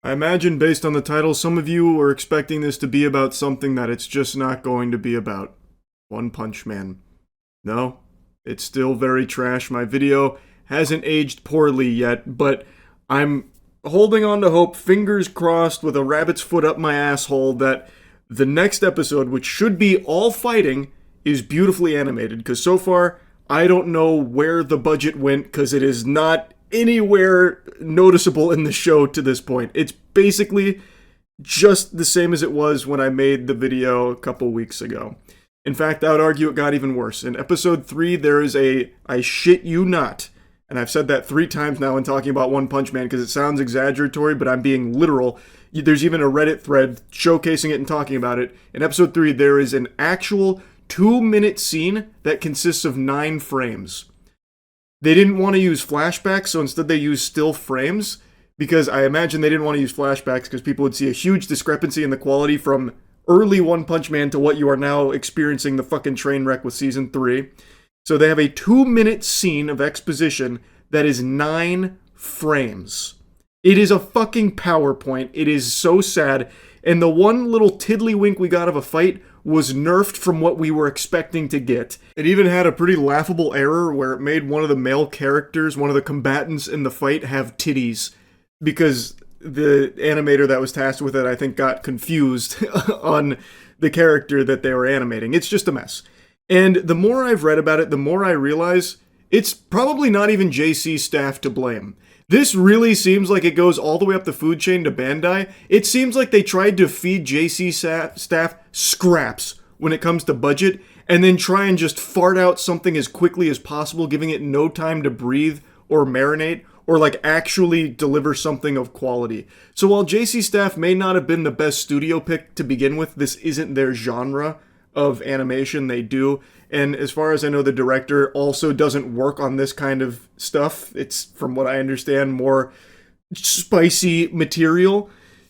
I imagine based on the title, some of you are expecting this to be about something that it's just not going to be about. One Punch Man. No, it's still very trash. My video hasn't aged poorly yet, but I'm holding on to hope, fingers crossed, with a rabbit's foot up my asshole, that the next episode, which should be all fighting, is beautifully animated. Because so far, I don't know where the budget went, because it is not anywhere noticeable in the show to this point. It's basically just the same as it was when I made the video a couple weeks ago. In fact, I would argue it got even worse. In episode 3, there is a I shit you not, and I've said that 3 times now in talking about One Punch Man because it sounds exaggeratory, but I'm being literal. There's even a Reddit thread showcasing it and talking about it. In episode 3, there is an actual 2-minute scene that consists of 9 frames. They didn't want to use flashbacks, so instead they used still frames, because I imagine they didn't want to use flashbacks because people would see a huge discrepancy in the quality from early One Punch Man to what you are now experiencing the fucking train wreck with season 3. So they have a 2-minute scene of exposition that is 9 frames. It is a fucking PowerPoint. It is so sad. And the one little tiddlywink we got of a fight was nerfed from what we were expecting to get. It even had a pretty laughable error where it made one of the male characters, one of the combatants in the fight, have titties. Because the animator that was tasked with it, I think, got confused on the character that they were animating. It's just a mess. And the more I've read about it, the more I realize it's probably not even JC staff to blame. This really seems like it goes all the way up the food chain to Bandai. It seems like they tried to feed JC staff scraps when it comes to budget, and then try and just fart out something as quickly as possible, giving it no time to breathe or marinate, or like actually deliver something of quality. So while JC staff may not have been the best studio pick to begin with, this isn't their genre of animation they do. And as far as I know, the director also doesn't work on this kind of stuff. It's, from what I understand, more spicy material.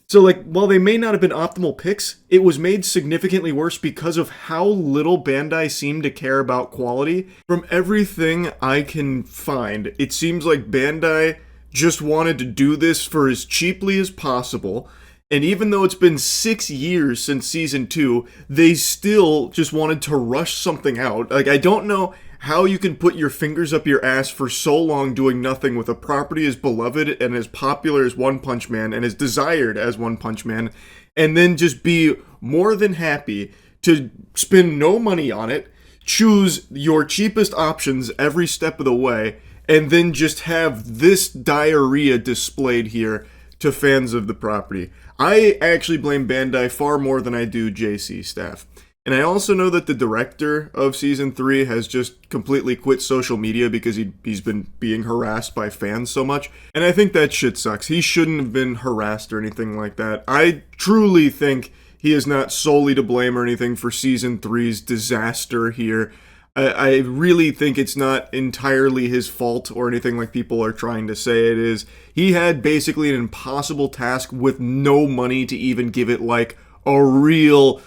So, like, while they may not have been optimal picks, it was made significantly worse because of how little Bandai seemed to care about quality. From everything I can find, it seems like Bandai just wanted to do this for as cheaply as possible. And even though it's been 6 years since season 2, they still just wanted to rush something out. Like, I don't know how you can put your fingers up your ass for so long doing nothing with a property as beloved and as popular as One Punch Man and as desired as One Punch Man, and then just be more than happy to spend no money on it, choose your cheapest options every step of the way, and then just have this diarrhea displayed here to fans of the property. I actually blame Bandai far more than I do JC staff. And I also know that the director of season 3 has just completely quit social media because he's been being harassed by fans so much. And I think that shit sucks. He shouldn't have been harassed or anything like that. I truly think he is not solely to blame or anything for season 3's disaster here. I really think it's not entirely his fault or anything like people are trying to say it is. He had basically an impossible task with no money to even give it like a real,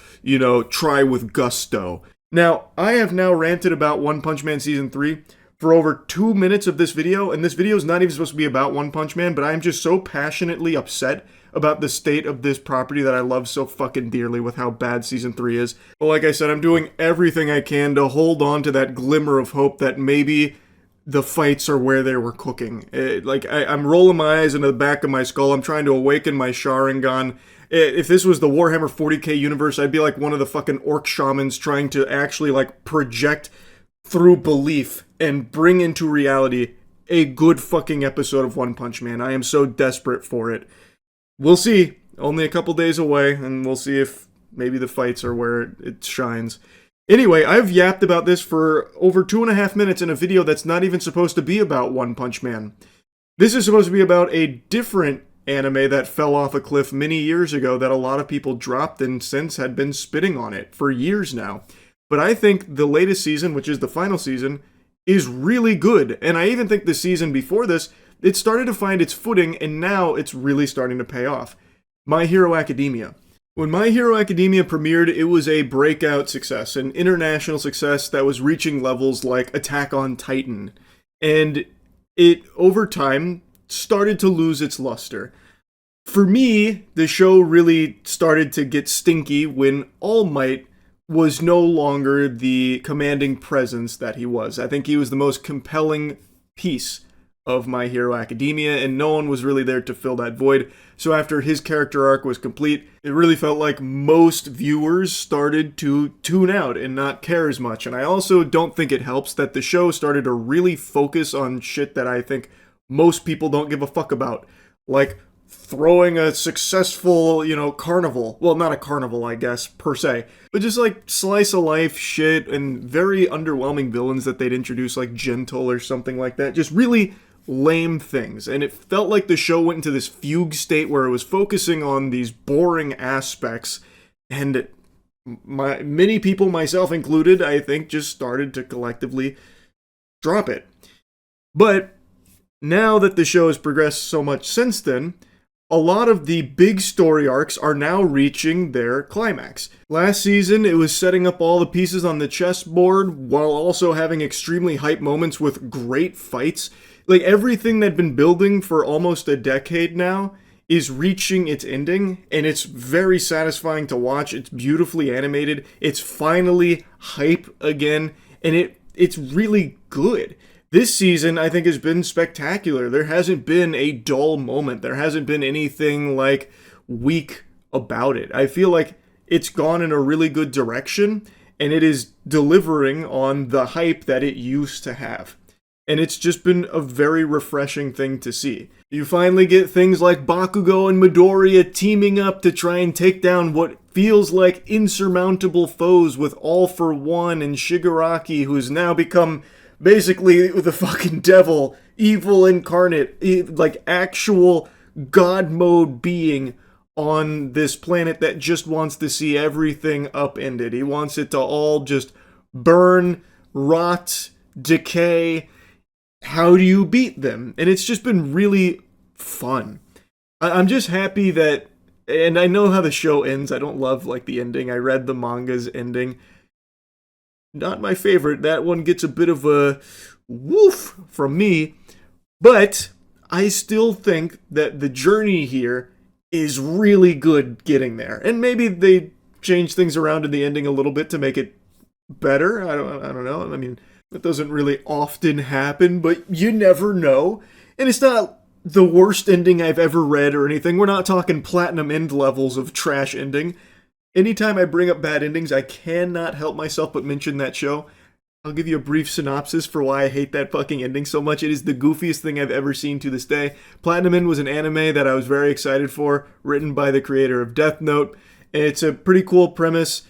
try with gusto. Now, I have now ranted about One Punch Man Season 3 for over 2 minutes of this video, and this video is not even supposed to be about One Punch Man, but I'm just so passionately upset about the state of this property that I love so fucking dearly with how bad Season 3 is. But like I said, I'm doing everything I can to hold on to that glimmer of hope that maybe the fights are where they were cooking. I'm rolling my eyes into the back of my skull. I'm trying to awaken my Sharingan. If this was the Warhammer 40k universe, I'd be like one of the fucking orc shamans trying to actually like project through belief and bring into reality a good fucking episode of One Punch Man. I am so desperate for it. We'll see. Only a couple days away, and we'll see if maybe the fights are where it shines. Anyway, I've yapped about this for over 2.5 minutes in a video that's not even supposed to be about One Punch Man. This is supposed to be about a different anime that fell off a cliff many years ago that a lot of people dropped and since had been spitting on it for years now. But I think the latest season, which is the final season, is really good. And I even think the season before this, it started to find its footing, and now it's really starting to pay off. My Hero Academia. When My Hero Academia premiered, it was a breakout success, an international success that was reaching levels like Attack on Titan. And it, over time, started to lose its luster. For me, the show really started to get stinky when All Might was no longer the commanding presence that he was. I think he was the most compelling piece of My Hero Academia, and no one was really there to fill that void. So after his character arc was complete, it really felt like most viewers started to tune out and not care as much. And I also don't think it helps that the show started to really focus on shit that I think most people don't give a fuck about. Like throwing a successful, carnival. Well, not a carnival, I guess, per se. But just like slice of life shit and very underwhelming villains that they'd introduce, like Gentle or something like that. Just really lame things. And it felt like the show went into this fugue state where it was focusing on these boring aspects. And many people, myself included, I think, just started to collectively drop it. But now that the show has progressed so much since then, a lot of the big story arcs are now reaching their climax. Last season, it was setting up all the pieces on the chessboard while also having extremely hype moments with great fights. Like everything that'd been building for almost a decade now is reaching its ending, and it's very satisfying to watch. It's beautifully animated. It's finally hype again, and it's really good. This season, I think, has been spectacular. There hasn't been a dull moment. There hasn't been anything, like, weak about it. I feel like it's gone in a really good direction, and it is delivering on the hype that it used to have. And it's just been a very refreshing thing to see. You finally get things like Bakugo and Midoriya teaming up to try and take down what feels like insurmountable foes with All for One and Shigaraki, who's now become basically the fucking devil, evil incarnate, like actual god mode being on this planet that just wants to see everything upended. He wants it to all just burn, rot, decay. How do you beat them? And it's just been really fun. I'm just happy that, and I know how the show ends. I don't love like the ending. I read the manga's ending. Not my favorite. That one gets a bit of a woof from me. But I still think that the journey here is really good getting there. And maybe they change things around in the ending a little bit to make it better. I don't know. I mean, that doesn't really often happen, but you never know. And it's not the worst ending I've ever read or anything. We're not talking platinum end levels of trash ending. Anytime I bring up bad endings, I cannot help myself but mention that show. I'll give you a brief synopsis for why I hate that fucking ending so much. It is the goofiest thing I've ever seen to this day. Platinum End was an anime that I was very excited for, written by the creator of Death Note. And it's a pretty cool premise.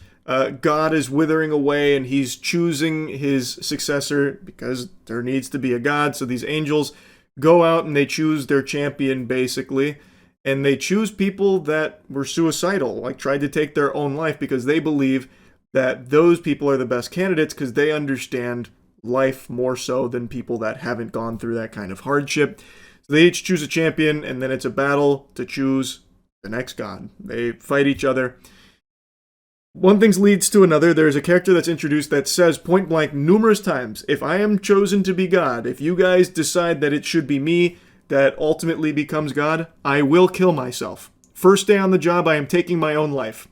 God is withering away and he's choosing his successor because there needs to be a god. So these angels go out and they choose their champion, basically. And they choose people that were suicidal, like tried to take their own life because they believe that those people are the best candidates because they understand life more so than people that haven't gone through that kind of hardship. So they each choose a champion, and then it's a battle to choose the next god. They fight each other. One thing leads to another. There's a character that's introduced that says point blank numerous times, if I am chosen to be God, if you guys decide that it should be me that ultimately becomes God, I will kill myself. First day on the job, I am taking my own life.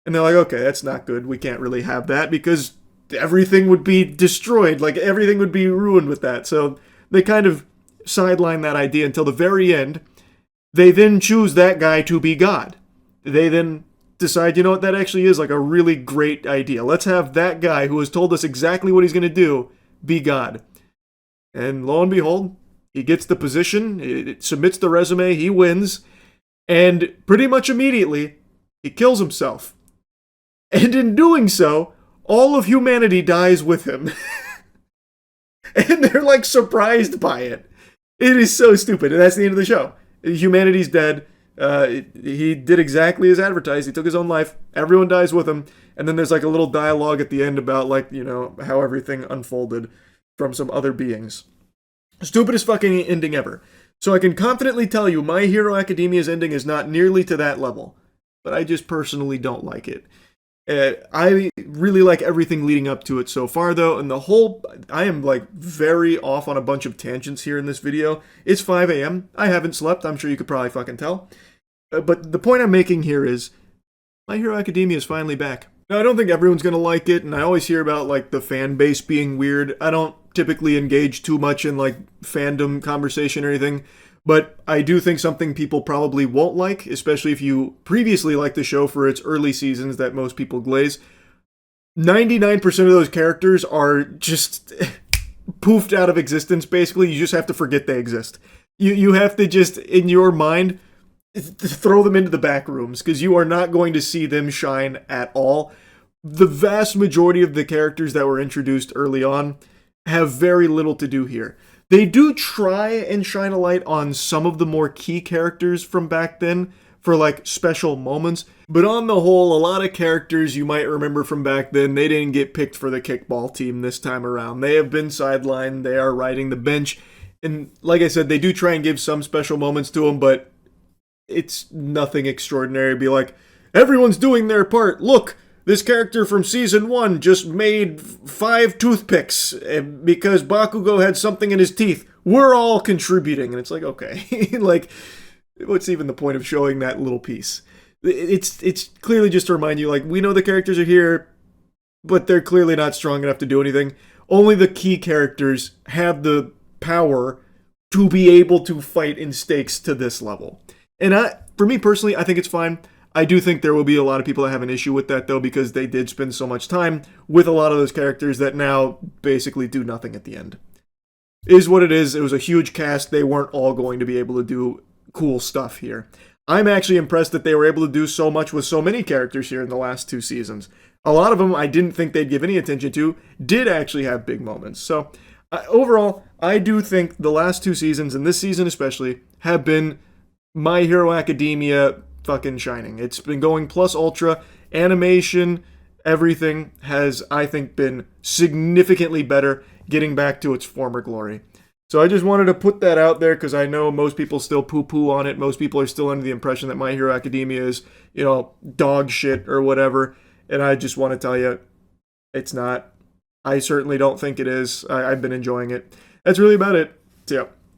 And they're like, okay, that's not good. We can't really have that because everything would be destroyed. Like, everything would be ruined with that. So they kind of sideline that idea until the very end. They then choose that guy to be God. They then decide, you know what, that actually is like a really great idea. Let's have that guy who has told us exactly what he's going to do be God. And lo and behold, he gets the position, it submits the resume, he wins, and pretty much immediately, he kills himself. And in doing so, all of humanity dies with him. And they're like surprised by it. It is so stupid, and that's the end of the show. Humanity's dead. He did exactly as advertised. He took his own life. Everyone dies with him. And then there's like a little dialogue at the end about like, you know, how everything unfolded from some other beings. Stupidest fucking ending ever. So I can confidently tell you My Hero Academia's ending is not nearly to that level. But I just personally don't like it. I really like everything leading up to it so far, though, and I am, like, very off on a bunch of tangents here in this video. It's 5 a.m. I haven't slept. I'm sure you could probably fucking tell. But the point I'm making here is My Hero Academia is finally back. Now, I don't think everyone's going to like it, and I always hear about, like, the fan base being weird. I don't typically engage too much in, like, fandom conversation or anything, but I do think something people probably won't like, especially if you previously liked the show for its early seasons that most people glaze. 99% of those characters are just poofed out of existence, basically. You just have to forget they exist. You have to just, in your mind, throw them into the back rooms, because you are not going to see them shine at all. The vast majority of the characters that were introduced early on have very little to do here. They do try and shine a light on some of the more key characters from back then for like special moments, but on the whole, a lot of characters you might remember from back then, they didn't get picked for the kickball team this time around. They have been sidelined, they are riding the bench, and like I said, they do try and give some special moments to them, but it's nothing extraordinary. Be like, everyone's doing their part. Look, this character from season 1 just made 5 toothpicks because Bakugo had something in his teeth. We're all contributing. And it's like, okay, like, what's even the point of showing that little piece? It's clearly just to remind you, like, we know the characters are here, but they're clearly not strong enough to do anything. Only the key characters have the power to be able to fight in stakes to this level. And for me personally, I think it's fine. I do think there will be a lot of people that have an issue with that, though, because they did spend so much time with a lot of those characters that now basically do nothing at the end. It is what it is. It was a huge cast. They weren't all going to be able to do cool stuff here. I'm actually impressed that they were able to do so much with so many characters here in the last 2 seasons. A lot of them I didn't think they'd give any attention to did actually have big moments. So overall, I do think the last 2 seasons, and this season especially, have been My Hero Academia fucking shining. It's been going plus ultra. Animation, everything has, I think, been significantly better, getting back to its former glory. So I just wanted to put that out there because I know most people still poo-poo on it. Most people are still under the impression that My Hero Academia is, dog shit or whatever. And I just want to tell you, it's not. I certainly don't think it is. I've been enjoying it. That's really about it. So, yeah.